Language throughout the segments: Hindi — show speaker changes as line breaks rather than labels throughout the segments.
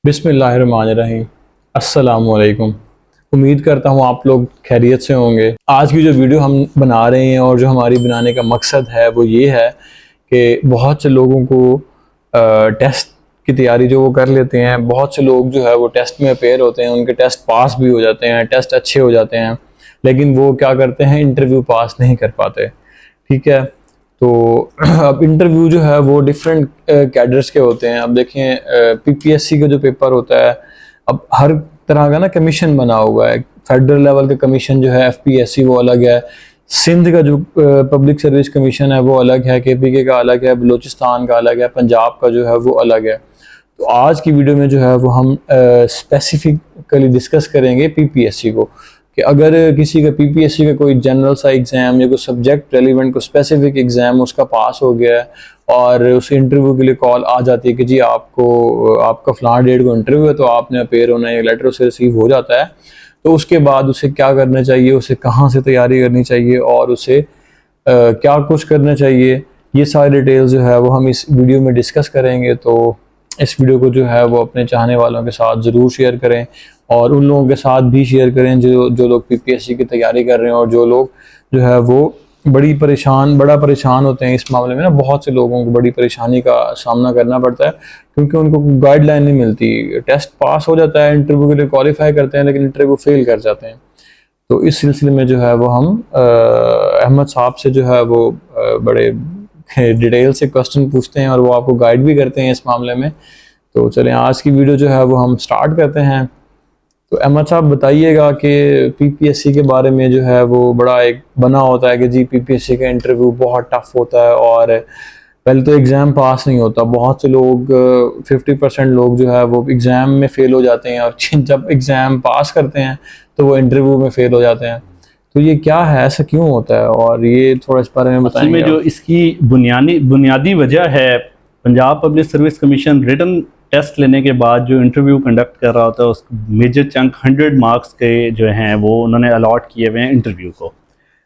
बिस्मिल्लाहिर्रहमानिर्रहीम। अस्सलामुअलैकुम। उम्मीद करता हूँ आप लोग खैरियत से होंगे। आज की जो वीडियो हम बना रहे हैं और जो हमारी बनाने का मकसद है वो ये है कि बहुत से लोगों को टेस्ट की तैयारी जो वो कर लेते हैं, बहुत से लोग जो है वो टेस्ट में अपेयर होते हैं, उनके टेस्ट पास भी हो जाते हैं, टेस्ट अच्छे हो जाते हैं, लेकिन वो क्या करते हैं, इंटरव्यू पास नहीं कर पाते। ठीक है, तो अब इंटरव्यू जो है वो डिफरेंट कैडर्स के होते हैं। अब देखें, पीपीएससी का जो पेपर होता है, अब हर तरह का ना कमीशन बना हुआ है। फेडरल लेवल का कमीशन जो है एफपीएससी वो अलग है, सिंध का जो पब्लिक सर्विस कमीशन है वो अलग है, केपीके का अलग है, बलूचिस्तान का अलग है, पंजाब का जो है वो अलग है। तो आज की वीडियो में जो है वो हम स्पेसिफिकली डिस्कस करेंगे पीपीएससी को, कि अगर किसी का पीपीएससी का कोई जनरल सा एग्ज़ाम या कोई सब्जेक्ट रेलिवेंट को स्पेसिफिक एग्ज़ाम उसका पास हो गया है और उस इंटरव्यू के लिए कॉल आ जाती है कि जी आपका फ़लाँ डेट को इंटरव्यू है, तो आपने अपेयर होना है, लेटर उसे रिसीव हो जाता है। तो उसके बाद उसे क्या करना चाहिए, उसे कहाँ से तैयारी करनी चाहिए और उसे क्या कुछ करना चाहिए, ये सारी डिटेल्स जो है वो हम इस वीडियो में डिस्कस करेंगे। तो इस वीडियो को जो है वो अपने चाहने वालों के साथ ज़रूर शेयर करें और उन लोगों के साथ भी शेयर करें जो लोग पीपीएससी की तैयारी कर रहे हैं और जो लोग जो है वो बड़ा परेशान होते हैं। इस मामले में ना बहुत से लोगों को बड़ी परेशानी का सामना करना पड़ता है क्योंकि उनको गाइडलाइन नहीं मिलती। टेस्ट पास हो जाता है, इंटरव्यू के लिए क्वालिफाई करते हैं, लेकिन इंटरव्यू फेल कर जाते हैं। तो इस सिलसिले में जो है वो हम अहमद साहब से जो है वो बड़े डिटेल से क्वेश्चन पूछते हैं और वो आपको गाइड भी करते हैं इस मामले में। तो चलें आज की वीडियो जो है वो हम स्टार्ट करते हैं। तो अहमद साहब बताइएगा कि पीपीएससी के बारे में जो है वो बड़ा एक बना होता है कि जी पीपीएससी का इंटरव्यू बहुत टफ होता है और पहले तो एग्ज़ाम पास नहीं होता। बहुत से लोग 50% लोग जो है वो एग्ज़ाम में फ़ेल हो जाते हैं और जब एग्ज़ाम पास करते हैं तो वो इंटरव्यू में फ़ेल हो जाते हैं। तो ये क्या है, ऐसा क्यों होता है, और ये थोड़ा इस बारे में
असल
बताएंगे
में जो इसकी बुनियादी वजह है, Punjab public service commission written test लेने के बाद जो इंटरव्यू कंडक्ट कर रहा होता है, उस मेजर चंक 100 मार्क्स के जो हैं वो उन्होंने अलॉट किए हुए हैं इंटरव्यू को।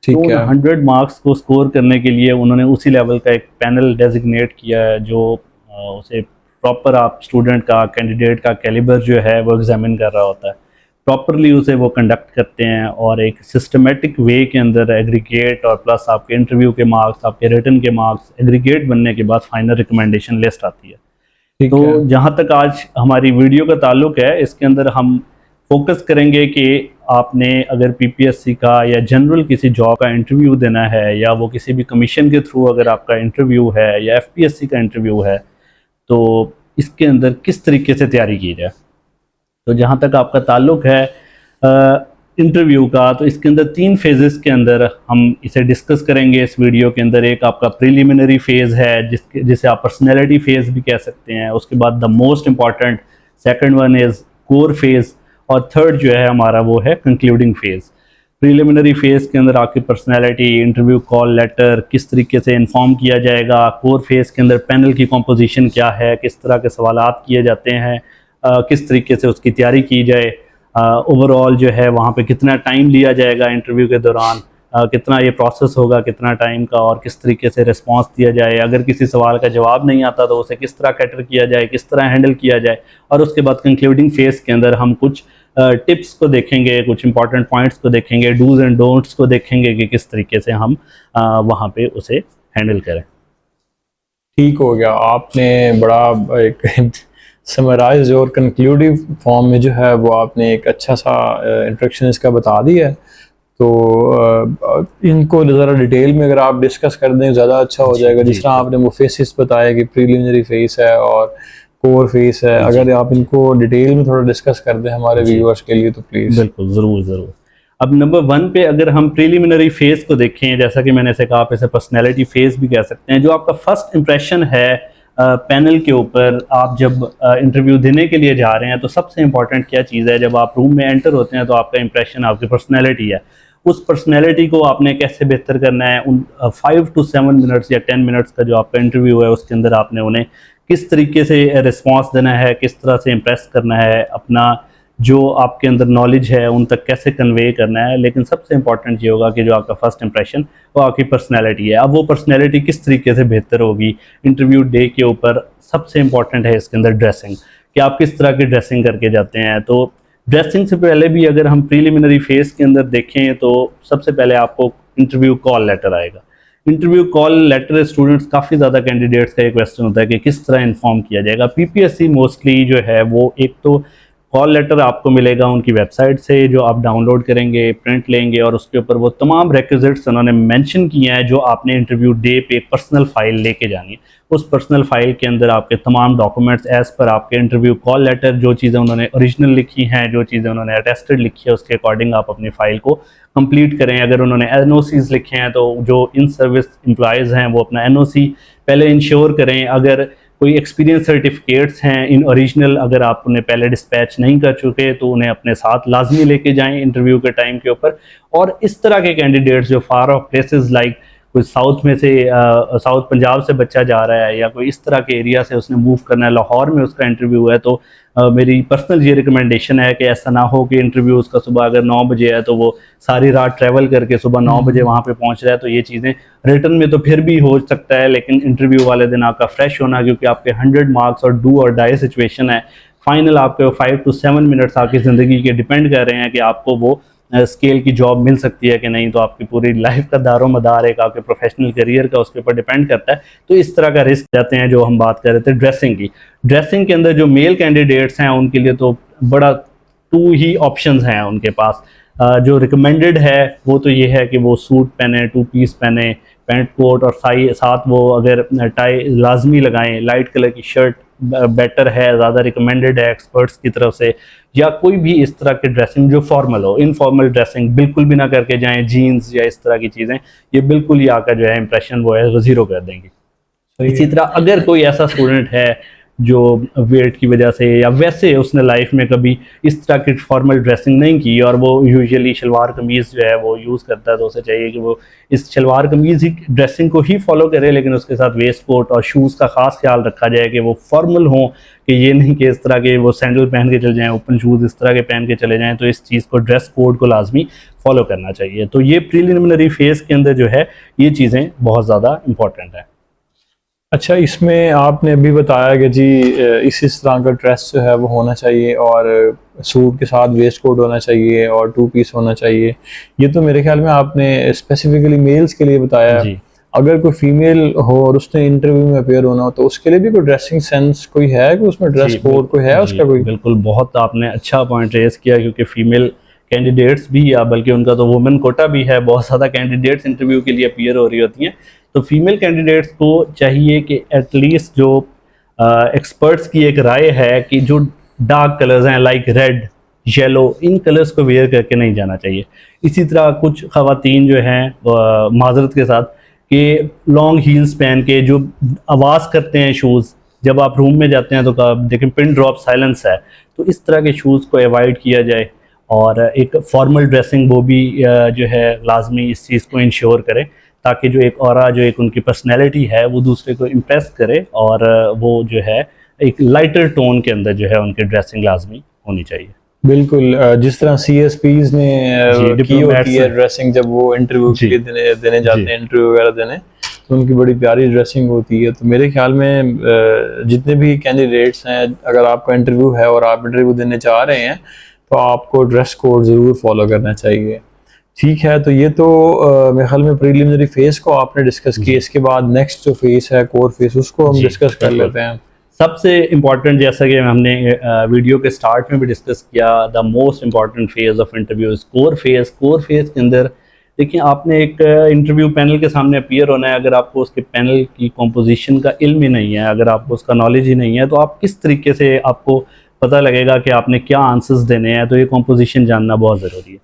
तो उन 100 मार्क्स को स्कोर करने के लिए उन्होंने उसी लेवल का एक पैनल डेजिग्नेट किया है जो उसे प्रॉपर आप स्टूडेंट का, कैंडिडेट का कैलिबर जो है वो एग्जामिन कर रहा होता है। प्रॉपरली उसे वो कंडक्ट करते हैं और एक सिस्टमेटिक वे के अंदर एग्रीगेट और प्लस आपके इंटरव्यू के मार्क्स, आपके रिटन के मार्क्स एग्रीगेट बनने के बाद फाइनल रिकमेंडेशन लिस्ट आती है। तो जहाँ तक आज हमारी वीडियो का ताल्लुक है, इसके अंदर हम फोकस करेंगे कि आपने अगर पीपीएससी का या जनरल किसी जॉब का इंटरव्यू देना है या वो किसी भी कमीशन के थ्रू अगर आपका इंटरव्यू है या एफपीएससी का इंटरव्यू है, तो इसके अंदर किस तरीके से तैयारी की जाए। तो जहाँ तक आपका ताल्लुक है इंटरव्यू का, तो इसके अंदर 3 फेजेस के अंदर हम इसे डिस्कस करेंगे इस वीडियो के अंदर। एक आपका प्रीलिमिनरी फेज़ है जिसे आप पर्सनैलिटी फेज़ भी कह सकते हैं। उसके बाद the most important second one is core phase और थर्ड जो है हमारा वो है कंक्लूडिंग फेज़। प्रीलिमिनरी फेज़ के अंदर आपकी पर्सनैलिटी, इंटरव्यू कॉल लेटर किस तरीके से इन्फॉर्म किया जाएगा। कोर फेज़ के अंदर पैनल की कॉम्पोजिशन क्या है, किस तरह के सवालात किए जाते हैं, किस तरीके से उसकी तैयारी की जाए, ओवरऑल जो है वहाँ पे कितना टाइम लिया जाएगा इंटरव्यू के दौरान, कितना ये प्रोसेस होगा, कितना टाइम का, और किस तरीके से रिस्पांस दिया जाए। अगर किसी सवाल का जवाब नहीं आता तो उसे किस तरह कैटर किया जाए, किस तरह हैंडल किया जाए। और उसके बाद कंक्लूडिंग फेज़ के अंदर हम कुछ टिप्स को देखेंगे, कुछ इंपॉर्टेंट पॉइंट्स को देखेंगे, डूज एंड डोंट्स को देखेंगे कि किस तरीके से हम वहाँ पे उसे हैंडल करें।
ठीक हो गया, आपने बड़ा एक समराइज और कंक्लूडिव फॉर्म में जो है वो आपने एक अच्छा सा इंट्रोडक्शन इसका बता दिया है। तो इनको ज़रा डिटेल में अगर आप डिस्कस कर दें ज़्यादा अच्छा हो जाएगा। जिस तरह आपने वो फेसेस बताया कि प्रीलिमिनरी फेस है और कोर फेस है, अगर आप इनको डिटेल में थोड़ा डिस्कस कर दें हमारे व्यूअर्स के लिए तो प्लीज़।
बिल्कुल, ज़रूर। अब नंबर 1 पे अगर हम प्रीलिमिनरी फेज़ को देखें, जैसा कि मैंने इसे कहा, आप इसे पर्सनैलिटी फेज़ भी कह सकते हैं। जो आपका फर्स्ट इंप्रेशन है पैनल के ऊपर, आप जब इंटरव्यू देने के लिए जा रहे हैं, तो सबसे इंपॉर्टेंट क्या चीज़ है, जब आप रूम में एंटर होते हैं तो आपका इंप्रेशन आपकी पर्सनैलिटी है। उस पर्सनैलिटी को आपने कैसे बेहतर करना है, उन 5 to 7 मिनट्स या 10 मिनट्स का जो आपका इंटरव्यू है उसके अंदर आपने उन्हें किस तरीके से रिस्पॉन्स देना है, किस तरह से इम्प्रेस करना है, अपना जो आपके अंदर नॉलेज है उन तक कैसे कन्वे करना है। लेकिन सबसे इंपॉर्टेंट ये होगा कि जो आपका फर्स्ट इंप्रेशन वो आपकी पर्सनैलिटी है। अब वो पर्सनैलिटी किस तरीके से बेहतर होगी इंटरव्यू डे के ऊपर, सबसे इंपॉर्टेंट है इसके अंदर ड्रेसिंग, कि आप किस तरह की ड्रेसिंग करके जाते हैं। तो ड्रेसिंग से पहले भी अगर हम प्रीलिमिनरी फेज के अंदर देखें तो सबसे पहले आपको इंटरव्यू कॉल लेटर आएगा। इंटरव्यू कॉल लेटर स्टूडेंट्स काफ़ी ज़्यादा कैंडिडेट्स का एक क्वेश्चन होता है कि किस तरह इन्फॉर्म किया जाएगा। पीपीएससी मोस्टली जो है वो एक तो कॉल लेटर आपको मिलेगा उनकी वेबसाइट से, जो आप डाउनलोड करेंगे, प्रिंट लेंगे और उसके ऊपर वो तमाम रिक्विजिट्स उन्होंने मेंशन किए हैं जो आपने इंटरव्यू डे पे एक पर्सनल फाइल लेके जानी है। उस पर्सनल फाइल के अंदर आपके तमाम डॉक्यूमेंट्स एज़ पर आपके इंटरव्यू कॉल लेटर, जो चीज़ें उन्होंने ओरिजिनल लिखी हैं, जो चीज़ें उन्होंने अटेस्टेड लिखी है, उसके अकॉर्डिंग आप अपनी फ़ाइल को कंप्लीट करें। अगर उन्होंने एनओसीज़ लिखे हैं तो जो इन सर्विस एम्प्लॉयज़ हैं वो अपना एनओसी पहले इंश्योर करें। अगर कोई एक्सपीरियंस सर्टिफिकेट्स हैं इन ओरिजिनल, अगर आप उन्हें पहले डिस्पैच नहीं कर चुके तो उन्हें अपने साथ लाजमी लेके जाएं इंटरव्यू के टाइम के ऊपर। और इस तरह के कैंडिडेट्स जो फार ऑफ प्लेसेस लाइक कोई साउथ में से साउथ पंजाब से बच्चा जा रहा है या कोई इस तरह के एरिया से उसने मूव करना है, लाहौर में उसका इंटरव्यू है, तो मेरी पर्सनल ये रिकमेंडेशन है कि ऐसा ना हो कि इंटरव्यू उसका सुबह अगर 9 बजे है तो वो सारी रात ट्रैवल करके सुबह 9 बजे वहाँ पे पहुँच रहा है। तो ये चीज़ें रिटर्न में तो फिर भी हो सकता है, लेकिन इंटरव्यू वाले दिन आपका फ्रेश होना, क्योंकि आपके 100 मार्क्स और डू और डाई सिचुएशन है, फाइनल आपके 5 to 7 मिनट्स आपकी ज़िंदगी के डिपेंड कर रहे हैं कि आपको वो स्केल की जॉब मिल सकती है कि नहीं। तो आपकी पूरी लाइफ का दारो मदार एक आपके प्रोफेशनल करियर का उसके ऊपर डिपेंड करता है। तो इस तरह का रिस्क जाते हैं। जो हम बात कर रहे थे ड्रेसिंग की, ड्रेसिंग के अंदर जो मेल कैंडिडेट्स हैं उनके लिए तो बड़ा 2 ही ऑप्शंस हैं उनके पास। जो रिकमेंडेड है वो तो ये है कि वो सूट पहने, 2 पीस पहने, पैंट कोट और साथ वो अगर टाई लाजमी लगाएं, लाइट कलर की शर्ट बेटर है, ज़्यादा रिकमेंडेड है एक्सपर्ट्स की तरफ से। या कोई भी इस तरह की ड्रेसिंग जो फॉर्मल हो, इनफॉर्मल ड्रेसिंग बिल्कुल भी ना करके जाएं, जीन्स या इस तरह की चीज़ें, ये बिल्कुल ही आपका जो है इंप्रेशन वो है वो ज़ीरो कर देंगी। इसी तरह अगर कोई ऐसा स्टूडेंट है जो वेट की वजह से या वैसे उसने लाइफ में कभी इस तरह की फॉर्मल ड्रेसिंग नहीं की और वो यूजुअली शलवार कमीज़ जो है वो यूज़ करता है, तो उसे चाहिए कि वो इस शलवार कमीज़ ही ड्रेसिंग को ही फॉलो करे, लेकिन उसके साथ वेस्ट कोट और शूज़ का ख़ास ख्याल रखा जाए कि वो फॉर्मल हों, कि ये नहीं कि इस तरह के वो सैंडल पहन के चले जाएँ, ओपन शूज़ इस तरह के पहन के चले जाएँ। तो इस चीज़ को, ड्रेस कोड को लाजमी फॉलो करना चाहिए। तो ये प्रीलिमिनरी फेज़ के अंदर जो है ये चीज़ें बहुत ज़्यादा इंपॉर्टेंट है।
अच्छा, इसमें आपने अभी बताया कि जी इस तरह का ड्रेस जो है वो होना चाहिए और सूट के साथ वेस्ट कोट होना चाहिए और 2 पीस होना चाहिए। ये तो मेरे ख्याल में आपने स्पेसिफिकली मेल्स के लिए बताया।
जी।
अगर कोई फीमेल हो और उसने इंटरव्यू में अपेयर होना हो तो उसके लिए भी कोई ड्रेसिंग सेंस कोई है कि उसमें ड्रेस कोड कोई है उसका कोई?
बिल्कुल, बहुत आपने अच्छा पॉइंट रेज किया, क्योंकि फीमेल कैंडिडेट्स भी, या बल्कि उनका तो वुमेन कोटा भी है, बहुत ज़्यादा कैंडिडेट्स इंटरव्यू के लिए अपीयर हो रही होती हैं। तो फीमेल कैंडिडेट्स को चाहिए कि एटलीस्ट जो एक्सपर्ट्स की एक राय है कि जो डार्क कलर्स हैं लाइक रेड, येलो, इन कलर्स को वेयर करके नहीं जाना चाहिए। इसी तरह कुछ ख़वातीन जो हैं माजरत के साथ कि लॉन्ग हील्स पहन के जो आवाज़ करते हैं शूज़, जब आप रूम में जाते हैं तो देखें पिन ड्रॉप साइलेंस है, तो इस तरह के शूज़ को अवॉइड किया जाए। और एक फॉर्मल ड्रेसिंग वो भी जो है लाजमी इस चीज़ को इंश्योर करें, ताकि जो एक ऑरा, जो एक उनकी पर्सनैलिटी है वो दूसरे को इम्प्रेस करे, और वो जो है एक लाइटर टोन के अंदर जो है उनकी ड्रेसिंग लाजमी होनी चाहिए।
बिल्कुल, जिस तरह CSPs ने की होती है ड्रेसिंग, जब वो इंटरव्यू देने जाते हैं, इंटरव्यू वगैरह देने, तो उनकी बड़ी प्यारी ड्रेसिंग होती है। तो मेरे ख्याल में जितने भी कैंडिडेट्स हैं, अगर आपका इंटरव्यू है और आप इंटरव्यू देने चाह रहे हैं तो आपको ड्रेस कोड ज़रूर फॉलो करना चाहिए। ठीक है, तो ये तो मेरे ख्याल में प्रीलिमिनरी फेस को आपने डिस्कस किया। इसके बाद नेक्स्ट जो फेस है, कोर फेस, उसको हम डिस्कस कर लेते हैं।
सबसे इम्पॉर्टेंट, जैसा कि हमने वीडियो के स्टार्ट में भी डिस्कस किया, the most important phase of interview is core phase. Core phase के अंदर देखिए, आपने एक इंटरव्यू पैनल के सामने अपीयर होना है। अगर आपको उसके पैनल की कॉम्पोजिशन का इल्म ही नहीं है, अगर आपको उसका नॉलेज ही नहीं है, तो आप किस तरीके से आपको पता लगेगा कि आपने क्या आंसर्स देने हैं। तो ये कॉम्पोजिशन जानना बहुत ज़रूरी है।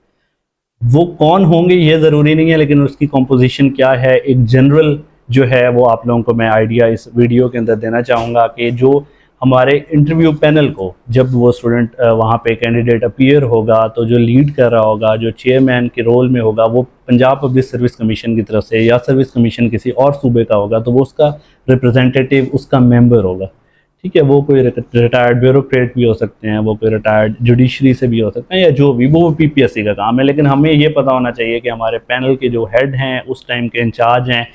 वो कौन होंगे ये ज़रूरी नहीं है, लेकिन उसकी कॉम्पोजिशन क्या है, एक जनरल जो है वो आप लोगों को मैं आइडिया इस वीडियो के अंदर देना चाहूँगा कि जो हमारे इंटरव्यू पैनल को, जब वो स्टूडेंट वहाँ पे कैंडिडेट अपीयर होगा, तो जो लीड कर रहा होगा, जो चेयरमैन के रोल में होगा, वो पंजाब पब्लिक सर्विस कमीशन की तरफ से या सर्विस कमीशन किसी और सूबे का होगा, तो वो उसका रिप्रेजेंटेटिव, उसका मेंबर होगा। ठीक है, वो कोई रिटायर्ड ब्यूरोक्रेट भी हो सकते हैं, वो कोई रिटायर्ड जुडिशरी से भी हो सकते हैं, या जो भी, वो PPSC का काम है। लेकिन हमें ये पता होना चाहिए कि हमारे पैनल के जो हेड हैं, उस टाइम के इंचार्ज हैं,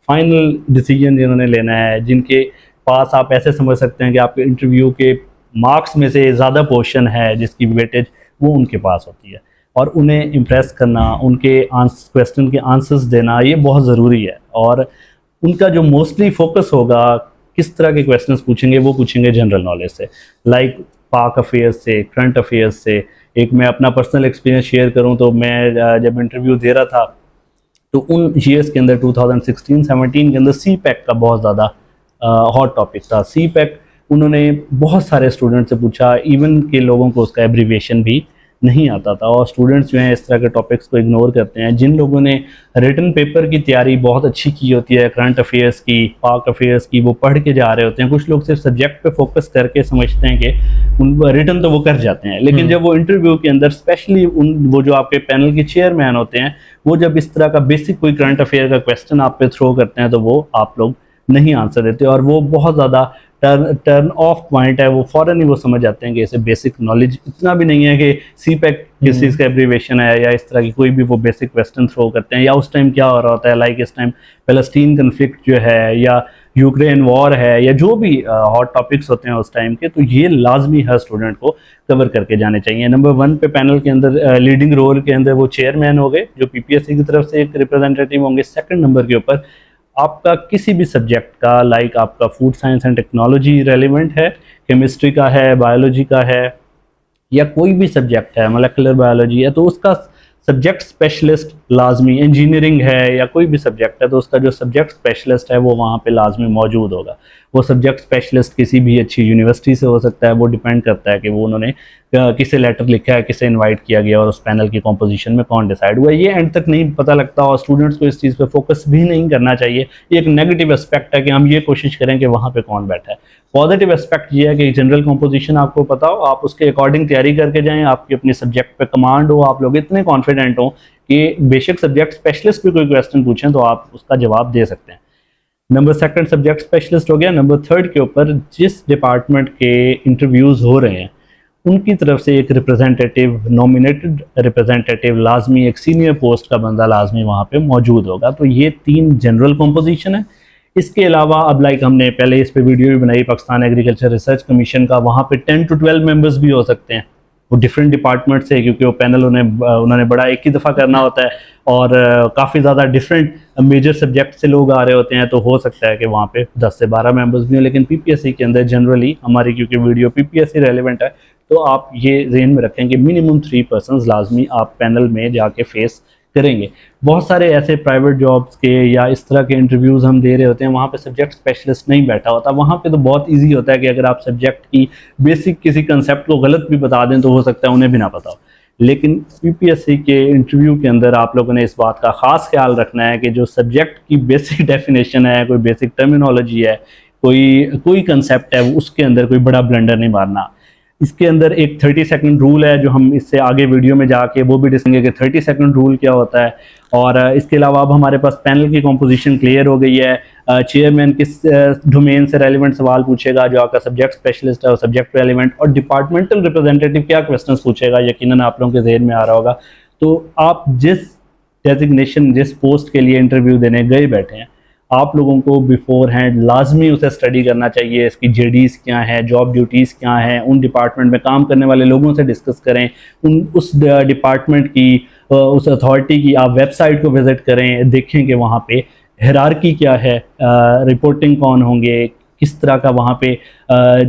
फाइनल डिसीजन जिन्होंने लेना है, जिनके पास आप ऐसे समझ सकते हैं कि आपके इंटरव्यू के मार्क्स में से ज़्यादा पोर्शन है जिसकी वेटेज वो उनके पास होती है, और उन्हें इम्प्रेस करना, उनके क्वेश्चन के आंसर्स देना ये बहुत ज़रूरी है। और उनका जो मोस्टली फोकस होगा, किस तरह के क्वेश्चंस पूछेंगे, वो पूछेंगे जनरल नॉलेज से, लाइक पाक अफेयर्स से, करंट अफेयर्स से। एक मैं अपना पर्सनल एक्सपीरियंस शेयर करूं तो मैं जब इंटरव्यू दे रहा था तो उन ईयर्स के अंदर 2016-17 के अंदर सी पैक का बहुत ज़्यादा हॉट टॉपिक था। सी पैक उन्होंने बहुत सारे स्टूडेंट से पूछा, इवन के लोगों को उसका एब्रीविएशन भी नहीं आता था, और स्टूडेंट्स जो हैं इस तरह के टॉपिक्स को इग्नोर करते हैं। जिन लोगों ने रिटन पेपर की तैयारी बहुत अच्छी की होती है, करंट अफेयर्स की, पाक अफेयर्स की, वो पढ़ के जा रहे होते हैं। कुछ लोग सिर्फ सब्जेक्ट पे फोकस करके समझते हैं कि उन रिटन तो वो कर जाते हैं, लेकिन जब वो इंटरव्यू के अंदर स्पेशली वो जो आपके पैनल के चेयरमैन होते हैं, वो जब इस तरह का बेसिक कोई करंट अफेयर का क्वेश्चन आप पे थ्रो करते हैं तो वो आप लोग नहीं आंसर देते, और वो बहुत ज़्यादा टर्न ऑफ पॉइंट है। वो फ़ौरन ही वो समझ जाते हैं कि इसे बेसिक नॉलेज इतना भी नहीं है कि सी पैक किस चीज़ का एब्रीवेशन है, या इस तरह की कोई भी वो बेसिक क्वेश्चन थ्रो करते हैं। या उस टाइम क्या हो रहा होता है, लाइक इस टाइम पैलेस्टीन कन्फ्लिक्ट जो है, या यूक्रेन वॉर है, या जो भी हॉट टॉपिक्स होते हैं उस टाइम के, तो ये लाजमी हर स्टूडेंट को कवर करके जाने चाहिए। नंबर 1 पे पैनल के अंदर लीडिंग रोल के अंदर वो चेयरमैन हो गए जो पीपीएससी की तरफ से एक रिप्रेजेंटेटिव होंगे। सेकंड नंबर के ऊपर आपका किसी भी सब्जेक्ट का, लाइक आपका food science and technology relevant है, केमिस्ट्री का है, बायोलॉजी का है, या कोई भी सब्जेक्ट है, मोलेकुलर बायोलॉजी है, तो उसका सब्जेक्ट स्पेशलिस्ट लाजमी, इंजीनियरिंग है या कोई भी सब्जेक्ट है तो उसका जो सब्जेक्ट स्पेशलिस्ट है वो वहाँ पे लाजमी मौजूद होगा। वो सब्जेक्ट स्पेशलिस्ट किसी भी अच्छी यूनिवर्सिटी से हो सकता है, वो डिपेंड करता है कि वो उन्होंने किसे लेटर लिखा है, किसे इनवाइट किया गया, और उस पैनल की कॉम्पोजिशन में कौन डिसाइड हुआ है। ये एंड तक नहीं पता लगता, और स्टूडेंट्स को इस चीज़ पे फोकस भी नहीं करना चाहिए। ये एक नेगेटिव एस्पेक्ट है कि हम ये कोशिश करें कि वहाँ पे कौन बैठा है। पॉजिटिव एस्पेक्ट ये है कि जनरल कॉम्पोजिशन आपको पता हो, आप उसके अकॉर्डिंग तैयारी करके जाएँ, आपकी अपनी सब्जेक्ट पे कमांड हो, आप लोग इतने कॉन्फिडेंट हो कि बेशक सब्जेक्ट स्पेशलिस्ट भी कोई क्वेश्चन पूछें तो आप उसका जवाब दे सकते हैं। नंबर 2 सब्जेक्ट स्पेशलिस्ट हो गया। नंबर 3 के ऊपर जिस डिपार्टमेंट के इंटरव्यूज़ हो रहे हैं उनकी तरफ से एक रिप्रेजेंटेटिव, नॉमिनेटेड रिप्रेजेंटेटिव लाजमी, एक सीनियर पोस्ट का बंदा लाजमी वहाँ पे मौजूद होगा। तो ये 3 जनरल कॉम्पोजिशन है। इसके अलावा अब लाइक हमने पहले इस पे वीडियो भी बनाई पाकिस्तान एग्रीकल्चर रिसर्च कमीशन का, वहाँ पे 10 to 12 मेंबर्स भी हो सकते हैं, वो डिफरेंट डिपार्टमेंट से, क्योंकि वो पैनल उन्होंने बड़ा एक ही दफ़ा करना होता है, और काफ़ी ज़्यादा डिफरेंट मेजर सब्जेक्ट से लोग आ रहे होते हैं, तो हो सकता है कि वहाँ पे 10 से 12 मेंबर्स भी हों। लेकिन पीपीएससी के अंदर जनरली हमारी, क्योंकि वीडियो पीपीएससी रेलिवेंट है, तो आप ये ज़हन में रखें कि मिनिमम 3 पर्सन्स लाजमी आप पैनल में जाके फेस करेंगे। बहुत सारे ऐसे प्राइवेट जॉब्स के या इस तरह के इंटरव्यूज़ हम दे रहे होते हैं, वहाँ पे सब्जेक्ट स्पेशलिस्ट नहीं बैठा होता। वहाँ पे तो बहुत इजी होता है कि अगर आप सब्जेक्ट की बेसिक किसी कंसेप्ट को गलत भी बता दें तो हो सकता है उन्हें भी ना पता हो। लेकिन पीपीएससी के इंटरव्यू के अंदर आप लोगों ने इस बात का ख़ास ख्याल रखना है कि जो सब्जेक्ट की बेसिक डेफिनेशन है, कोई बेसिक टर्मिनोलॉजी है, कोई कंसेप्ट है, उसके अंदर कोई बड़ा ब्लंडर नहीं मारना। इसके अंदर एक 30 सेकंड रूल है जो हम इससे आगे वीडियो में जाके वो भी डिस्कसेंगे कि 30 सेकंड रूल क्या होता है। और इसके अलावा अब हमारे पास पैनल की कॉम्पोजिशन क्लियर हो गई है। चेयरमैन किस डोमेन से रेलिवेंट सवाल पूछेगा, जो आपका सब्जेक्ट स्पेशलिस्ट है वो सब्जेक्ट रेलिवेंट, और डिपार्टमेंटल रिप्रेजेंटेटिव क्या क्वेश्चन पूछेगा, यकीनन आप लोगों के जहन में आ रहा होगा। तो आप जिस डेजिग्नेशन, जिस पोस्ट के लिए इंटरव्यू देने गए बैठे हैं, आप लोगों को बिफोर हैंड लाजमी उसे स्टडी करना चाहिए। इसकी जेडीज़ क्या है, जॉब ड्यूटीज़ क्या हैं, उन डिपार्टमेंट में काम करने वाले लोगों से डिस्कस करें, उस डिपार्टमेंट की, उस अथॉरिटी की आप वेबसाइट को विज़िट करें, देखें कि वहाँ पे हायरार्की क्या है, रिपोर्टिंग कौन होंगे, किस तरह का वहाँ पे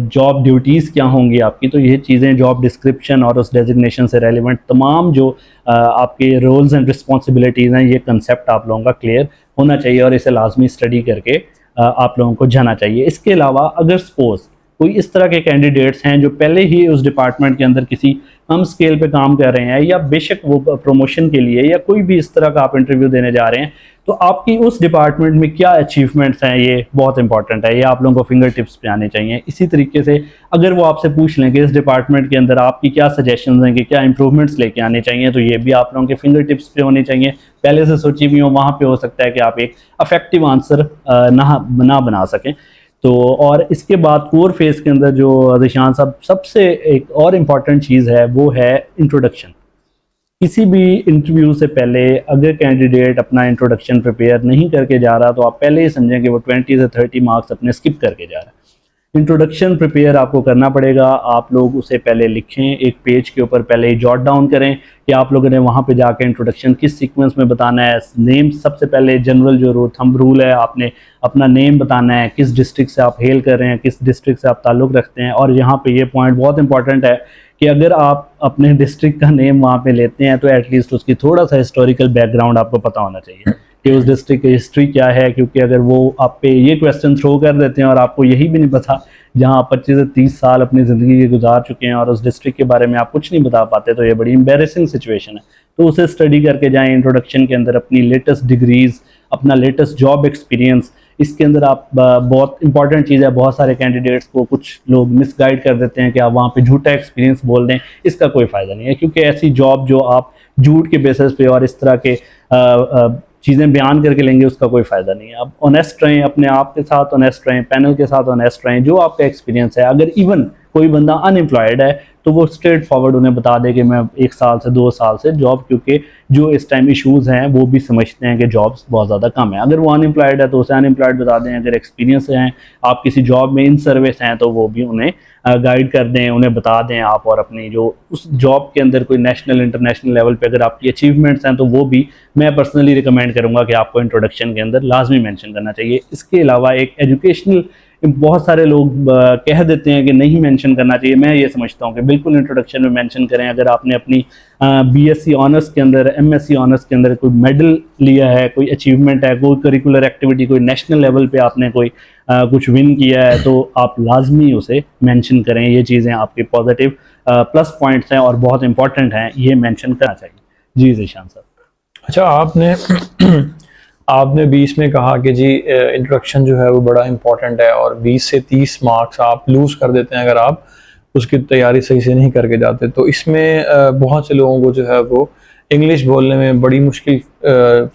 जॉब ड्यूटीज़ क्या होंगी आपकी। तो ये चीज़ें, जॉब डिस्क्रिप्शन और उस डेजिग्नेशन से रेलिवेंट तमाम जो आपके रोल्स एंड रिस्पॉन्सिबिलिटीज़ हैं, ये कंसेप्ट आप लोगों का क्लियर होना चाहिए, और इसे लाजमी स्टडी करके आप लोगों को जाना चाहिए। इसके अलावा अगर सपोज कोई इस तरह के कैंडिडेट्स हैं जो पहले ही उस डिपार्टमेंट के अंदर किसी कम स्केल पे काम कर रहे हैं, या बेशक वो प्रमोशन के लिए या कोई भी इस तरह का आप इंटरव्यू देने जा रहे हैं, तो आपकी उस डिपार्टमेंट में क्या अचीवमेंट्स हैं, ये बहुत इंपॉर्टेंट है, ये आप लोगों को फिंगर टिप्स पे आने चाहिए। इसी तरीके से अगर वो आपसे पूछ लें कि इस डिपार्टमेंट के अंदर आपकी क्या सजेशंस हैं, कि क्या इंप्रूवमेंट्स लेके आने चाहिए, तो ये भी आप लोगों के फिंगर टिप्स पे होने चाहिए, पहले से सोची हुई हो। वहाँ पे हो सकता है कि आप एक अफेक्टिव आंसर ना बना सकें। तो और इसके बाद कोर फेज के अंदर जो ज़ीशान साहब सबसे एक और इम्पॉर्टेंट चीज़ है वो है इंट्रोडक्शन। किसी भी इंटरव्यू से पहले अगर कैंडिडेट अपना इंट्रोडक्शन प्रिपेयर नहीं करके जा रहा, तो आप पहले ही समझें कि वो 20 से 30 मार्क्स अपने स्किप करके जा रहा है। इंट्रोडक्शन प्रिपेयर आपको करना पड़ेगा। आप लोग उसे पहले लिखें, एक पेज के ऊपर पहले ही जॉट डाउन करें कि आप लोगों ने वहाँ पे जाके इंट्रोडक्शन किस सीक्वेंस में बताना है। नेम सबसे पहले जनरल जो थंब रूल है, आपने अपना नेम बताना है, किस डिस्ट्रिक्ट से आप हेल कर रहे हैं, किस डिस्ट्रिक्ट से आप ताल्लुक़ रखते हैं। और यहाँ पे ये पॉइंट बहुत इंपॉर्टेंट है कि अगर आप अपने डिस्ट्रिक्ट का नेम वहाँ पे लेते हैं तो एटलीस्ट उसकी थोड़ा सा हिस्टोरिकल बैकग्राउंड आपको पता होना चाहिए कि उस डिस्ट्रिक्ट की हिस्ट्री क्या है, क्योंकि अगर वो आप पे ये क्वेश्चन थ्रो कर देते हैं और आपको यही भी नहीं पता, जहाँ आप 25 से 30 साल अपनी ज़िंदगी के गुजार चुके हैं और उस डिस्ट्रिक्ट के बारे में आप कुछ नहीं बता पाते, तो ये बड़ी एम्बेरसिंग सिचुएशन है। तो उसे स्टडी करके जाएं। इंट्रोडक्शन के अंदर अपनी लेटेस्ट डिग्रीज़, अपना लेटेस्ट जॉब एक्सपीरियंस, इसके अंदर आप बहुत इंपॉर्टेंट चीज़ है। बहुत सारे कैंडिडेट्स को कुछ लोग मिसगाइड कर देते हैं कि आप वहाँ पे झूठा एक्सपीरियंस बोल दें। इसका कोई फ़ायदा नहीं है, क्योंकि ऐसी जॉब जो आप झूठ के बेसिस पे और इस तरह के चीज़ें बयान करके लेंगे, उसका कोई फ़ायदा नहीं है। आप ऑनेस्ट रहें, अपने आप के साथ ऑनेस्ट रहें, पैनल के साथ ऑनेस्ट रहें। जो आपका एक्सपीरियंस है, अगर इवन कोई बंदा अनएम्प्लॉयड है तो वो स्ट्रेट फॉरवर्ड उन्हें बता दे कि मैं 1 साल से 2 साल से जॉब, क्योंकि जो इस टाइम इश्यूज़ हैं वो भी समझते हैं कि जॉब्स बहुत ज़्यादा कम है। अगर वो अनएम्प्लॉयड है तो उसे अनएम्प्लॉयड बता दें। अगर एक्सपीरियंस हैं, आप किसी जॉब में इन सर्विस हैं, तो वो भी उन्हें गाइड कर दें, उन्हें बता दें आप। और अपनी जो उस जॉब के अंदर कोई नेशनल इंटरनेशनल लेवल पे अगर आपकी अचीवमेंट्स हैं तो वो भी मैं पर्सनली रिकमेंड करूँगा कि आपको इंट्रोडक्शन के अंदर लाजमी मेंशन करना चाहिए। इसके अलावा एक एजुकेशनल, बहुत सारे लोग कह देते हैं कि नहीं मेंशन करना चाहिए। मैं ये समझता हूँ कि बिल्कुल इंट्रोडक्शन में मेंशन करें। अगर आपने अपनी बीएससी ऑनर्स के अंदर, एमएससी ऑनर्स के अंदर कोई मेडल लिया है, कोई अचीवमेंट है, कोई करिकुलर एक्टिविटी, कोई नेशनल लेवल पे आपने कोई कुछ विन किया है, तो आप लाजमी उसे मेंशन करें। ये चीज़ें आपके पॉजिटिव प्लस पॉइंट्स हैं और बहुत इंपॉर्टेंट हैं, ये मेंशन करना चाहिए। जी ज़ीशान साहब।
अच्छा, आपने 20 में कहा कि जी इंट्रोडक्शन जो है वो बड़ा इंपॉर्टेंट है और 20 से 30 मार्क्स आप लूज़ कर देते हैं अगर आप उसकी तैयारी सही से नहीं करके जाते। तो इसमें बहुत से लोगों को जो है वो इंग्लिश बोलने में बड़ी मुश्किल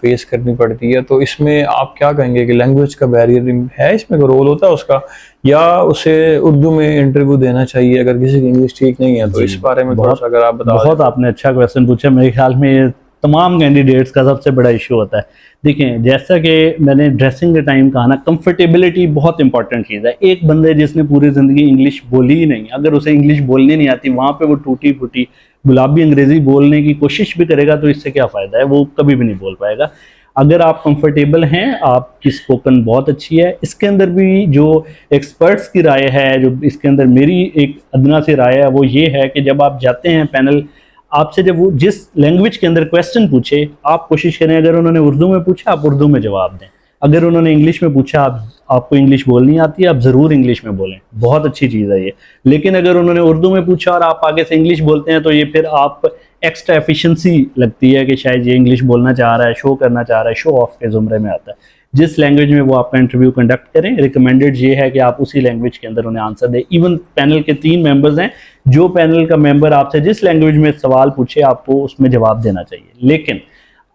फेस करनी पड़ती है। तो इसमें आप क्या कहेंगे कि लैंग्वेज का बैरियर है, इसमें कोई रोल होता है उसका, या उसे उर्दू में इंटरव्यू देना चाहिए अगर किसी की इंग्लिश ठीक नहीं है? तो इस बारे में थोड़ा सा अगर आप बता।
बहुत आपने अच्छा क्वेश्चन पूछा। मेरे ख्याल में ये तमाम कैंडिडेट्स का सबसे बड़ा इशू होता है। देखें, जैसा कि मैंने ड्रेसिंग के टाइम कहा ना, कंफर्टेबिलिटी बहुत इंपॉर्टेंट चीज़ है। एक बंदे जिसने पूरी ज़िंदगी इंग्लिश बोली ही नहीं, अगर उसे इंग्लिश बोलनी नहीं आती, वहाँ पे वो टूटी फूटी गुलाबी अंग्रेज़ी बोलने की कोशिश भी करेगा तो इससे क्या फ़ायदा है, वो कभी भी नहीं बोल पाएगा। अगर आप कंफर्टेबल हैं, आपकी स्पोकन बहुत अच्छी है। इसके अंदर भी जो एक्सपर्ट्स की राय है, जो इसके अंदर मेरी एक अदना सी राय है, वो ये है कि जब आप जाते हैं पैनल, आपसे जब वो जिस लैंग्वेज के अंदर क्वेश्चन पूछे, आप कोशिश करें, अगर उन्होंने उर्दू में पूछा आप उर्दू में जवाब दें। अगर उन्होंने इंग्लिश में पूछा, आपको इंग्लिश बोलनी आती है, आप ज़रूर इंग्लिश में बोलें, बहुत अच्छी चीज़ है ये। लेकिन अगर उन्होंने उर्दू में पूछा और आप आगे से इंग्लिश बोलते हैं, तो ये फिर आप एक्स्ट्रा एफिशिएंसी लगती है कि शायद ये इंग्लिश बोलना चाह रहा है, शो करना चाह रहा है, शो ऑफ के ज़ुमरे में आता है। जिस लैंग्वेज में वो आपका इंटरव्यू कंडक्ट करें, रिकमेंडेड ये है कि आप उसी लैंग्वेज के अंदर उन्हें आंसर दें। इवन पैनल के 3 मेंबर्स हैं, जो पैनल का मेंबर आपसे जिस लैंग्वेज में सवाल पूछे, आपको उसमें जवाब देना चाहिए। लेकिन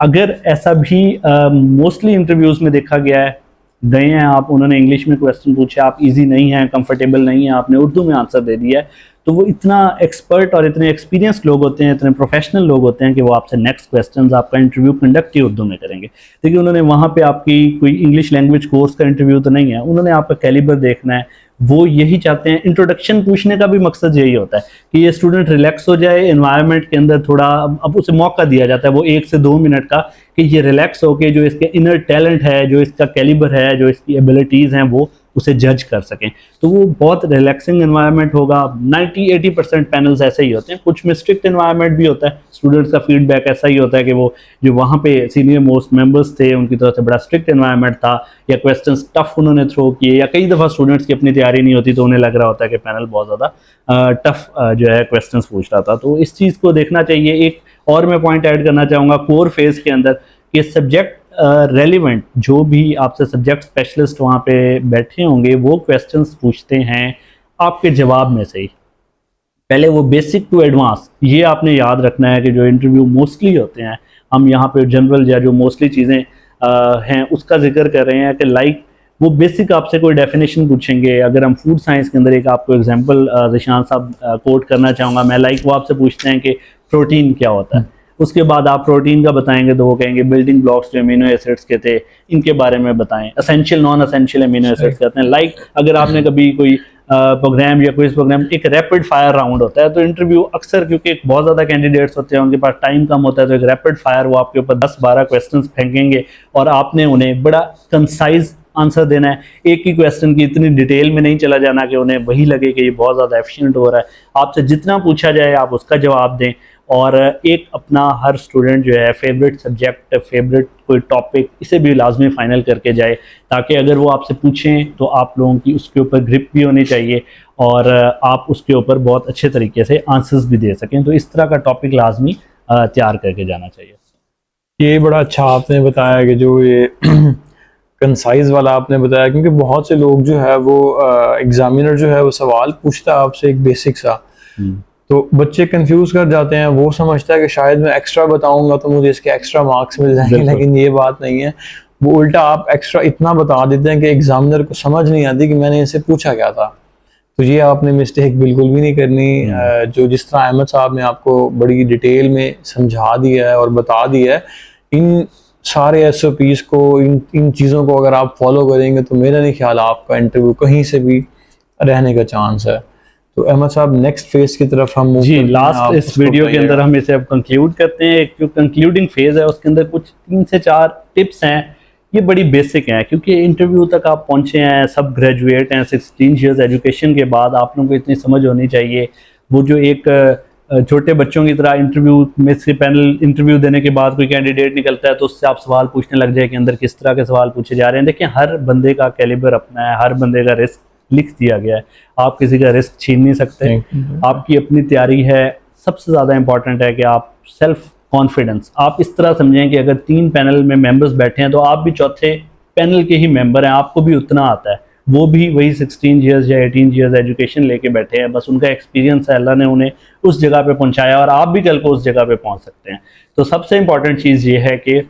अगर ऐसा भी मोस्टली इंटरव्यूज़ में देखा गया है, गए हैं आप, उन्होंने इंग्लिश में क्वेश्चन पूछे, आप इजी नहीं हैं, कंफर्टेबल नहीं है, आपने उर्दू में आंसर दे दिया है, तो वो इतना एक्सपर्ट और इतने एक्सपीरियंस लोग होते हैं, इतने प्रोफेशनल लोग होते हैं कि वो आपसे नेक्स्ट क्वेश्चंस, आपका इंटरव्यू कंडक्ट ही उर्दू में करेंगे। देखिए, उन्होंने वहाँ पे आपकी कोई इंग्लिश लैंग्वेज कोर्स का इंटरव्यू तो नहीं है, उन्होंने आपका कैलिबर देखना है। वो यही चाहते हैं, इंट्रोडक्शन पूछने का भी मकसद यही होता है कि ये स्टूडेंट रिलैक्स हो जाए एनवायरनमेंट के अंदर, थोड़ा अब उसे मौका दिया जाता है वो 1 से 2 मिनट का, कि ये रिलैक्स होके जो इसके इनर टैलेंट है, जो इसका कैलिबर है, जो इसकी एबिलिटीज़ हैं, वो उसे जज कर सकें। तो वो बहुत रिलैक्सिंग एनवायरनमेंट होगा। 90-80% पैनल्स ऐसे ही होते हैं। कुछ में स्ट्रिक्ट एनवायरनमेंट भी होता है, स्टूडेंट्स का फीडबैक ऐसा ही होता है कि वो जो वहाँ पे सीनियर मोस्ट मेंबर्स थे, उनकी तरफ से बड़ा स्ट्रिक्ट एनवायरनमेंट था, या क्वेश्चंस टफ उन्होंने थ्रो किए, या कई दफ़ा स्टूडेंट्स की अपनी तैयारी नहीं होती तो उन्हें लग रहा होता है कि पैनल बहुत ज़्यादा टफ जो है क्वेश्चंस पूछ रहा था। तो इस चीज़ को देखना चाहिए। एक और मैं पॉइंट ऐड करना चाहूँगा कोर फेज़ के अंदर, कि सब्जेक्ट रेलिवेंट जो भी आपसे सब्जेक्ट स्पेशलिस्ट वहाँ पे बैठे होंगे, वो क्वेश्चंस पूछते हैं आपके जवाब में से ही। पहले वो बेसिक टू एडवांस, ये आपने याद रखना है कि जो इंटरव्यू मोस्टली होते हैं, हम यहाँ पे जनरल या जो मोस्टली चीज़ें हैं उसका जिक्र कर रहे हैं, कि लाइक वो बेसिक आपसे कोई डेफिनेशन पूछेंगे। अगर हम फूड साइंस के अंदर एक आपको एग्जांपल ज़ीशान साहब कोट करना चाहूँगा मैं, लाइक वो आपसे पूछते हैं कि प्रोटीन क्या होता है। उसके बाद आप प्रोटीन का बताएंगे तो वो कहेंगे बिल्डिंग ब्लॉक्स जो अमीनो एसिड्स के थे, इनके बारे में बताएं। Essential non essential amino acids कहते हैं। लाइक अगर आपने कभी कोई प्रोग्राम या क्विज प्रोग्राम एक रैपिड फायर राउंड होता है। तो इंटरव्यू अक्सर क्योंकि बहुत ज़्यादा कैंडिडेट्स होते हैं, उनके पास टाइम कम होता है, तो एक रैपिड फायर वो आपके ऊपर 10-12 क्वेश्चंस फेंकेंगे और आपने उन्हें बड़ा कंसाइज आंसर देना है। एक ही क्वेश्चन की इतनी डिटेल में नहीं चला जाना कि उन्हें वही लगे कि ये बहुत ज़्यादा एफिशिएंट हो रहा है। आपसे जितना पूछा जाए आप उसका जवाब दें, और एक अपना हर स्टूडेंट जो है फेवरेट सब्जेक्ट, फेवरेट कोई टॉपिक, इसे भी लाजमी फाइनल करके जाए, ताकि अगर वो आपसे पूछें तो आप लोगों की उसके ऊपर ग्रिप भी होनी चाहिए और आप उसके ऊपर बहुत अच्छे तरीके से आंसर्स भी दे सकें। तो इस तरह का टॉपिक लाजमी तैयार करके जाना चाहिए।
ये बड़ा अच्छा आपने बताया कि जो ये कंसाइज वाला आपने बताया, क्योंकि बहुत से लोग जो है वो एग्जामिनर जो है वो सवाल पूछता है आपसे एक बेसिक सा, तो बच्चे कंफ्यूज कर जाते हैं। वो समझता है कि शायद मैं एक्स्ट्रा बताऊंगा तो मुझे इसके एक्स्ट्रा मार्क्स मिल जाएंगे, लेकिन ये बात नहीं है। वो उल्टा आप एक्स्ट्रा इतना बता देते हैं कि एग्जामिनर को समझ नहीं आती कि मैंने इनसे पूछा क्या था। तो ये आपने मिस्टेक बिल्कुल भी नहीं करनी। जो जिस तरह अहमद साहब ने आपको बड़ी डिटेल में समझा दिया है और बता दिया है, इन सारे SOPs को, इन चीज़ों को अगर आप फॉलो करेंगे तो मेरा नहीं ख्याल आपका इंटरव्यू कहीं से भी रहने का चांस है। तो अहमद साहब नेक्स्ट फेज की तरफ हम
जी लास्ट इस वीडियो के अंदर हम इसे अब कंक्लूड करते हैं। एक जो कंक्लूडिंग फेज है उसके अंदर कुछ 3 से 4 टिप्स हैं, ये बड़ी बेसिक हैं, क्योंकि इंटरव्यू तक आप पहुंचे हैं, सब ग्रेजुएट हैं, 16 ईयर्स एजुकेशन के बाद आप लोगों को इतनी समझ होनी चाहिए। वो जो एक छोटे बच्चों की तरह इंटरव्यू में से पैनल इंटरव्यू देने के बाद कोई कैंडिडेट निकलता है तो उससे आप सवाल पूछने लग जाए कि अंदर किस तरह के सवाल पूछे जा रहे हैं। देखिए हर बंदे का कैलिबर अपना है, हर बंदे का रिस्क लिख दिया गया है, आप किसी का रिस्क छीन नहीं सकते। आपकी अपनी तैयारी है, सबसे ज़्यादा इंपॉर्टेंट है कि आप सेल्फ कॉन्फिडेंस, आप इस तरह समझें कि अगर 3 पैनल में मेंबर्स बैठे हैं तो आप भी चौथे पैनल के ही मेंबर हैं, आपको भी उतना आता है। वो भी वही 16 ईयर्स या 18 ईयर्स एजुकेशन लेके बैठे हैं, बस उनका एक्सपीरियंस है, अल्लाह ने उन्हें उस जगह पे पहुंचाया और आप भी कल को उस जगह पे पहुंच सकते हैं। तो सबसे इंपॉर्टेंट चीज़ ये है कि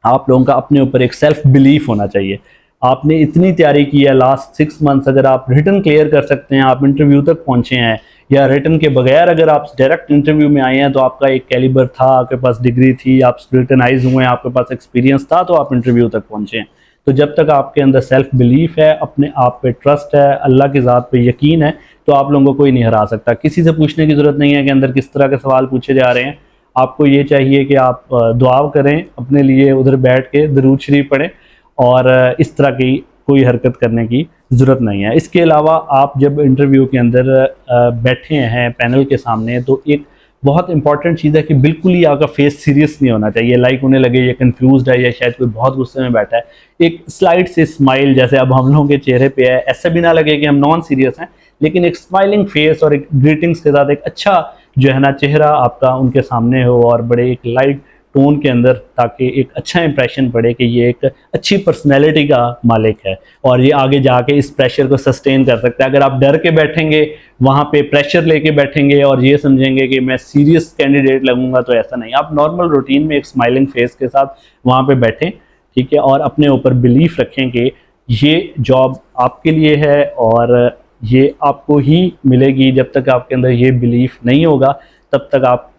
आप लोगों का अपने ऊपर एक सेल्फ बिलीफ होना चाहिए। आपने इतनी तैयारी की है लास्ट 6 मंथ्स, अगर आप रिटन क्लियर कर सकते हैं, आप इंटरव्यू तक पहुंचे हैं, या रिटन के बगैर अगर आप डायरेक्ट इंटरव्यू में आए हैं तो आपका एक कैलिबर था, आपके पास डिग्री थी, आप रिटनाइज हुए हैं, आपके पास एक्सपीरियंस था, तो आप इंटरव्यू तक पहुंचे हैं। तो जब तक आपके अंदर सेल्फ बिलीफ है, अपने आप पे ट्रस्ट है, अल्लाह की ज़ात पे यकीन है, तो आप लोगों को कोई नहीं हरा सकता। किसी से पूछने की ज़रूरत नहीं है कि अंदर किस तरह के सवाल पूछे जा रहे हैं। आपको ये चाहिए कि आप दुआ करें अपने लिए, उधर बैठ के दरूद शरीफ पढ़ें, और इस तरह की कोई हरकत करने की ज़रूरत नहीं है। इसके अलावा आप जब इंटरव्यू के अंदर बैठे हैं पैनल के सामने, तो एक बहुत इंपॉर्टेंट चीज़ है कि बिल्कुल ही आपका फेस सीरियस नहीं होना चाहिए, लाइक उन्हें लगे ये कंफ्यूज्ड है या शायद कोई बहुत गुस्से में बैठा है। एक स्लाइड से स्माइल जैसे अब हम लोगों के चेहरे पे है, ऐसा भी ना लगे कि हम नॉन सीरियस हैं, लेकिन एक स्माइलिंग फेस और एक ग्रीटिंग्स के साथ एक अच्छा जो है ना चेहरा आपका उनके सामने हो, और बड़े एक लाइट टोन के अंदर, ताकि एक अच्छा इंप्रेशन पड़े कि ये एक अच्छी पर्सनैलिटी का मालिक है और ये आगे जाके इस प्रेशर को सस्टेन कर सकता है। अगर आप डर के बैठेंगे, वहाँ पे प्रेशर लेके बैठेंगे और ये समझेंगे कि मैं सीरियस कैंडिडेट लगूंगा, तो ऐसा नहीं। आप नॉर्मल रूटीन में एक स्माइलिंग फेस के साथ वहाँ पे बैठें, ठीक है, और अपने ऊपर बिलीफ रखें कि ये जॉब आपके लिए है और ये आपको ही मिलेगी। जब तक आपके अंदर ये बिलीफ नहीं होगा तब तक आप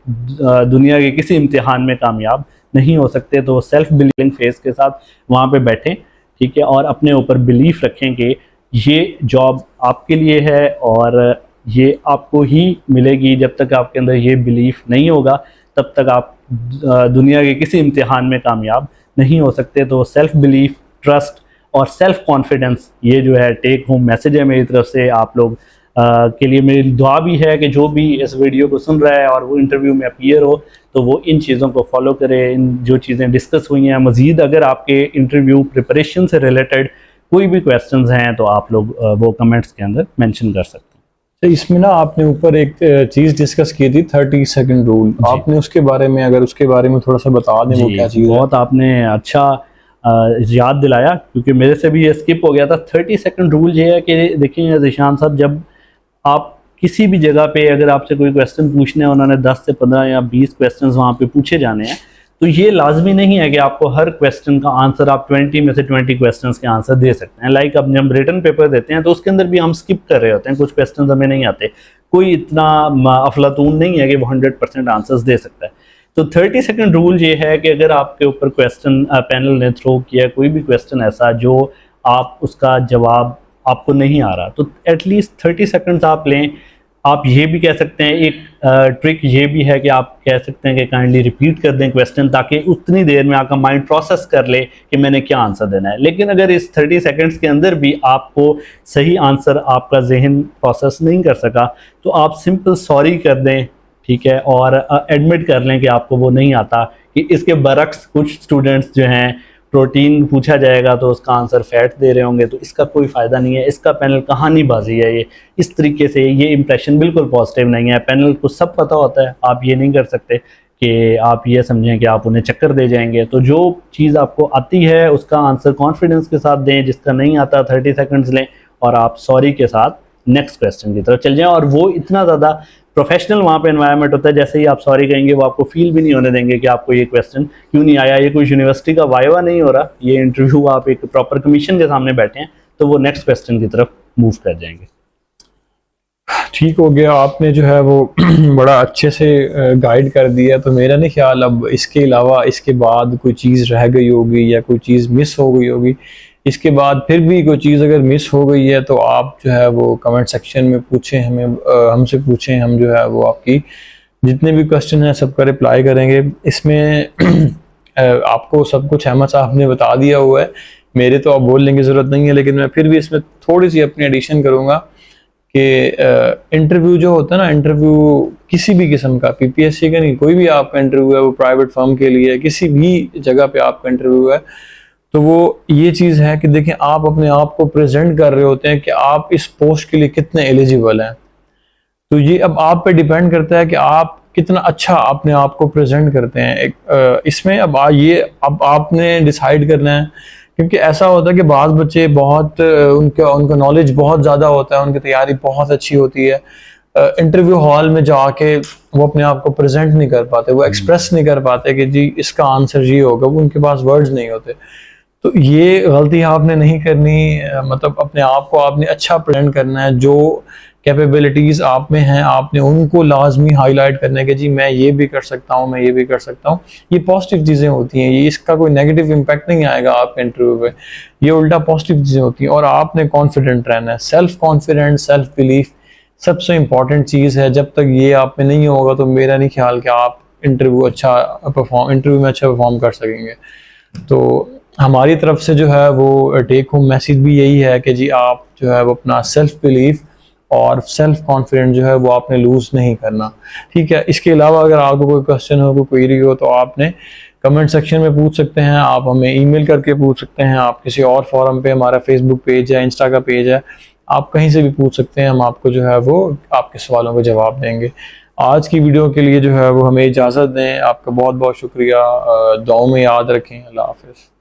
दुनिया के किसी इम्तिहान में कामयाब नहीं हो सकते। तो सेल्फ बिलीविंग फेस के साथ वहाँ पे बैठें, ठीक है, और अपने ऊपर बिलीफ रखें कि ये जॉब आपके लिए है और ये आपको ही मिलेगी। जब तक आपके अंदर ये बिलीफ नहीं होगा तब तक आप दुनिया के किसी इम्तिहान में कामयाब नहीं हो सकते। तो सेल्फ बिलीफ, ट्रस्ट और सेल्फ कॉन्फिडेंस, ये जो है टेक होम मैसेज है मेरी तरफ से आप लोग के लिए। मेरी दुआ भी है कि जो भी इस वीडियो को सुन रहा है और वो इंटरव्यू में अपीयर हो, तो वो इन चीज़ों को फॉलो करे, इन जो चीज़ें डिस्कस हुई हैं। मज़ीद अगर आपके इंटरव्यू प्रिपरेशन से रिलेटेड कोई भी क्वेश्चंस हैं तो आप लोग वो कमेंट्स के अंदर मेंशन कर सकते हैं।
तो इसमें ना आपने ऊपर एक चीज़ डिस्कस की थी 30 सेकंड रूल, आपने उसके बारे में, अगर उसके बारे में थोड़ा सा बता दें वो क्या चीज़ है।
बहुत आपने अच्छा याद दिलाया, क्योंकि मेरे से भी ये स्किप हो गया था। 30 सेकंड रूल ये है कि देखिए ज़ीशान साहब, जब आप किसी भी जगह पे अगर आपसे कोई क्वेश्चन पूछने हैं, उन्होंने 10 से 15 या 20 क्वेश्चन वहाँ पे पूछे जाने हैं, तो ये लाजमी नहीं है कि आपको हर क्वेश्चन का आंसर, आप 20 में से 20 क्वेश्चन के आंसर दे सकते हैं। लाइक अब जब रिटन पेपर देते हैं तो उसके अंदर भी हम स्किप कर रहे होते हैं, कुछ क्वेश्चन हमें नहीं आते, कोई इतना अफलातून नहीं है कि वो 100% आंसर्स दे सकता है। तो 30 सेकंड रूल ये है कि अगर आपके ऊपर क्वेश्चन पैनल ने थ्रो किया कोई भी क्वेश्चन ऐसा जो आप उसका जवाब आपको नहीं आ रहा, तो एटलीस्ट 30 सेकंड्स आप लें। आप ये भी कह सकते हैं, एक ट्रिक ये भी है कि आप कह सकते हैं कि काइंडली रिपीट कर दें क्वेश्चन, ताकि उतनी देर में आपका माइंड प्रोसेस कर ले कि मैंने क्या आंसर देना है। लेकिन अगर इस 30 सेकंड्स के अंदर भी आपको सही आंसर आपका जहन प्रोसेस नहीं कर सका, तो आप सिंपल सॉरी कर दें, ठीक है, और एडमिट कर लें कि आपको वो नहीं आता। कि इसके बरक्स कुछ स्टूडेंट्स जो हैं, प्रोटीन पूछा जाएगा तो उसका आंसर फैट दे रहे होंगे, तो इसका कोई फ़ायदा नहीं है, इसका पैनल कहानीबाजी है। ये इस तरीके से ये इंप्रेशन बिल्कुल पॉजिटिव नहीं है। पैनल को सब पता होता है, आप ये नहीं कर सकते कि आप ये समझें कि आप उन्हें चक्कर दे जाएंगे। तो जो चीज़ आपको आती है उसका आंसर कॉन्फिडेंस के साथ दें, जिसका नहीं आता 30 सेकंड्स लें और आप सॉरी के साथ नेक्स्ट क्वेश्चन की तरफ चल जाएं। और वो इतना ज़्यादा प्रोफेशनल वहाँ पे एनवायरनमेंट होता है, जैसे ही आप सॉरी कहेंगे वो आपको फील भी नहीं होने देंगे कि आपको ये क्वेश्चन क्यों नहीं आया। ये कोई यूनिवर्सिटी का वाइवा नहीं हो रहा, ये इंटरव्यू, आप एक प्रॉपर कमीशन के सामने बैठे हैं, तो वो नेक्स्ट क्वेश्चन की तरफ मूव कर जाएंगे।
ठीक हो गया, आपने जो है वो बड़ा अच्छे से गाइड कर दिया। तो मेरा नहीं ख्याल अब इसके अलावा इसके बाद कोई चीज़ रह गई होगी या कोई चीज़ मिस हो गई होगी। इसके बाद फिर भी कोई चीज़ अगर मिस हो गई है तो आप जो है वो कमेंट सेक्शन में पूछें, हमें हमसे पूछें, हम जो है वो आपकी जितने भी क्वेश्चन हैं सबका रिप्लाई करेंगे। इसमें आपको सब कुछ अहमद साहब ने बता दिया हुआ है, मेरे तो आप बोलने की ज़रूरत नहीं है, लेकिन मैं फिर भी इसमें थोड़ी सी अपनी एडिशन करूँगा कि इंटरव्यू जो होता है ना, इंटरव्यू किसी भी किस्म का, पीपीएससी का नहीं, कोई भी आपका इंटरव्यू है, वो प्राइवेट फर्म के लिए, किसी भी जगह पे आपका इंटरव्यू है, तो वो ये चीज़ है कि देखें आप अपने आप को प्रेजेंट कर रहे होते हैं कि आप इस पोस्ट के लिए कितने एलिजिबल हैं। तो ये अब आप पे डिपेंड करता है कि आप कितना अच्छा अपने आप को प्रेजेंट करते हैं। इसमें अब आपने डिसाइड करना है, क्योंकि ऐसा होता है कि बाज़ बच्चे बहुत उनका नॉलेज बहुत ज़्यादा होता है, उनकी तैयारी बहुत अच्छी होती है, इंटरव्यू हॉल में जाके वो अपने आप को प्रेजेंट नहीं कर पाते, वो एक्सप्रेस नहीं कर पाते कि जी इसका आंसर ये होगा, वो उनके पास वर्ड्स नहीं होते। तो ये गलती आपने नहीं करनी, मतलब अपने आप को आपने अच्छा प्रेजेंट करना है। जो कैपेबिलिटीज़ आप में हैं आपने उनको लाजमी हाईलाइट करना है कि जी मैं ये भी कर सकता हूँ, मैं ये भी कर सकता हूँ। ये पॉजिटिव चीज़ें होती हैं, ये इसका कोई नेगेटिव इम्पैक्ट नहीं आएगा आपके इंटरव्यू पे, ये उल्टा पॉजिटिव चीज़ें होती हैं। और आपने कॉन्फिडेंट रहना है, सेल्फ कॉन्फिडेंस, सेल्फ बिलीफ सबसे इम्पॉर्टेंट चीज़ है। जब तक ये आप में नहीं होगा तो मेरा नहीं ख्याल कि आप इंटरव्यू में अच्छा परफॉर्म कर सकेंगे। तो हमारी तरफ से जो है वो टेक होम मैसेज भी यही है कि जी आप जो है वो अपना सेल्फ बिलीफ और सेल्फ कॉन्फिडेंस जो है वो आपने लूज़ नहीं करना, ठीक है। इसके अलावा अगर आपको कोई क्वेश्चन हो, कोई क्वेरी हो, तो आपने कमेंट सेक्शन में पूछ सकते हैं, आप हमें ईमेल करके पूछ सकते हैं, आप किसी और फोरम पे, हमारा फेसबुक पेज है, इंस्टा का पेज है, आप कहीं से भी पूछ सकते हैं, हम आपको जो है वो आपके सवालों का जवाब देंगे। आज की वीडियो के लिए जो है वो हमें इजाज़त दें। आपका बहुत बहुत शुक्रिया, दुआओं में याद रखें। अल्लाह हाफ़िज़।